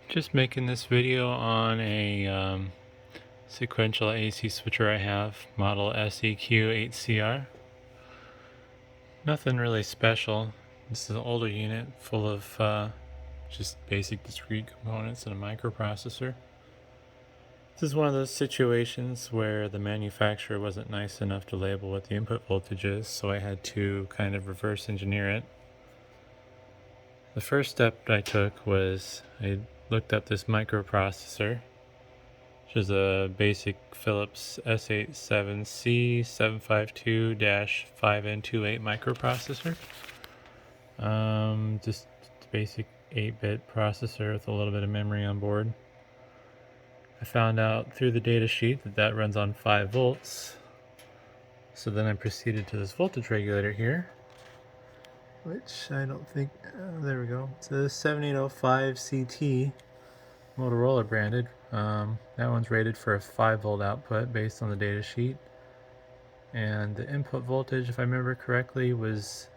Just making this video on a sequential AC switcher I have, model SEQ-8CR. Nothing really special. This is an older unit full of just basic discrete components and a microprocessor. This is one of those situations where the manufacturer wasn't nice enough to label what the input voltage is, so I had to kind of reverse engineer it. The first step I took was I looked up this microprocessor, which is a basic Philips S87C752-5N28 microprocessor. Just basic 8-bit processor with a little bit of memory on board. I found out through the data sheet that runs on 5 volts. So then I proceeded to this voltage regulator here, which I don't think, there we go. It's a 7805 CT, Motorola branded. That one's rated for a 5 volt output based on the data sheet. And the input voltage, if I remember correctly, was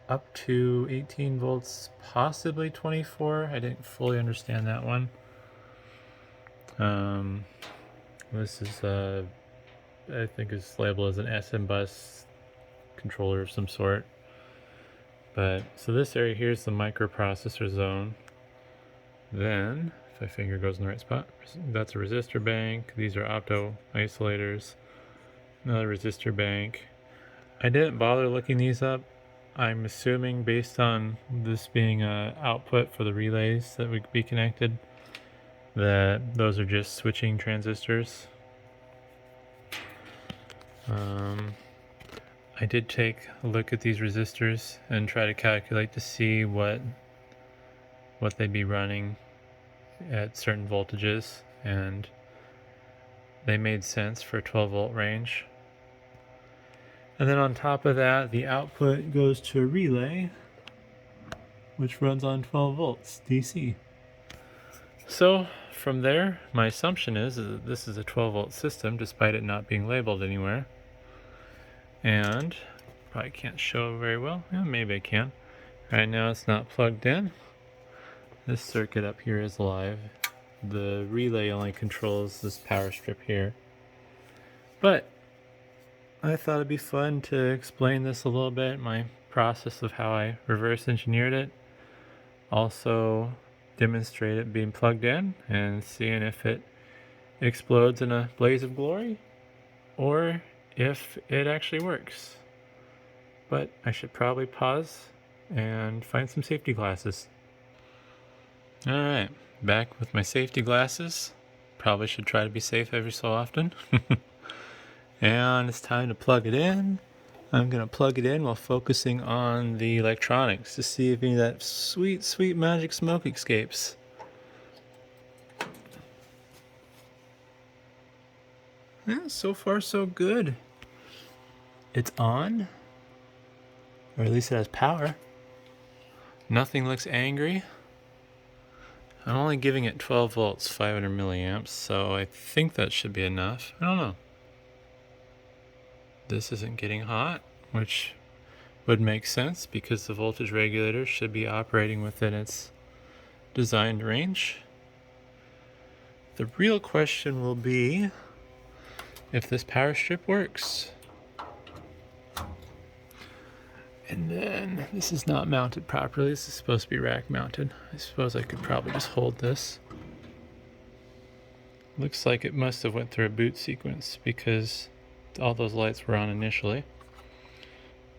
up to 18 volts, possibly 24. I didn't fully understand that one. This is, I think it's labeled as an SM bus controller of some sort. But so this area here is the microprocessor zone. Then, if my finger goes in the right spot, that's a resistor bank. These are opto isolators. Another resistor bank. I didn't bother looking these up. I'm assuming based on this being an output for the relays that would be connected, that those are just switching transistors. I did take a look at these resistors and try to calculate to see what they'd be running at certain voltages, and they made sense for a 12 volt range. And then on top of that, the output goes to a relay which runs on 12 volts DC. So from there, my assumption is that this is a 12 volt system despite it not being labeled anywhere. And probably can't show very well. Yeah, maybe I can. Right now it's not plugged in. This circuit up here is live. The relay only controls this power strip here. But I thought it'd be fun to explain this a little bit, my process of how I reverse engineered it. Also demonstrate it being plugged in and seeing if it explodes in a blaze of glory or if it actually works. But I should probably pause and find some safety glasses. Alright, back with my safety glasses. Probably should try to be safe every so often. And it's time to plug it in. I'm going to plug it in while focusing on the electronics to see if any of that sweet, sweet magic smoke escapes. Yeah, so far so good. It's on, or at least it has power. Nothing looks angry. I'm only giving it 12 volts, 500 milliamps, so I think that should be enough. I don't know. This isn't getting hot, which would make sense because the voltage regulator should be operating within its designed range. The real question will be if this power strip works. And then this is not mounted properly. This is supposed to be rack mounted. I suppose I could probably just hold this. Looks like it must have went through a boot sequence because all those lights were on initially.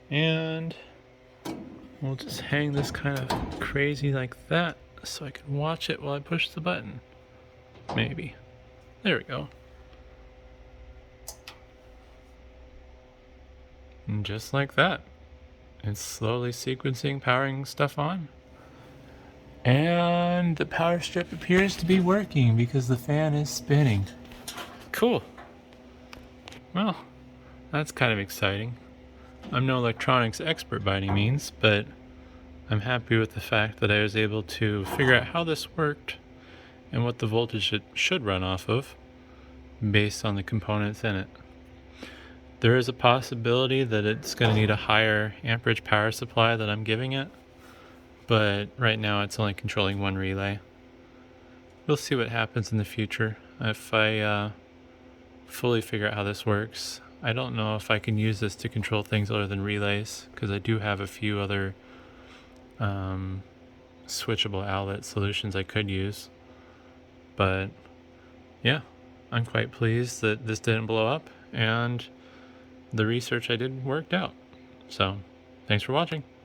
And we'll just hang this kind of crazy like that so I can watch it while I push the button. Maybe. There we go. And just like that, it's slowly sequencing, powering stuff on. And the power strip appears to be working because the fan is spinning. Cool. Well, that's kind of exciting. I'm no electronics expert by any means, but I'm happy with the fact that I was able to figure out how this worked and what the voltage it should run off of based on the components in it. There is a possibility that it's going to need a higher amperage power supply that I'm giving it, but right now it's only controlling one relay. we'll see what happens in the future. If I fully figure out how this works, I don't know if I can use this to control things other than relays, because I do have a few other switchable outlet solutions I could use. But yeah, I'm quite pleased that this didn't blow up and the research I did worked out. So thanks for watching.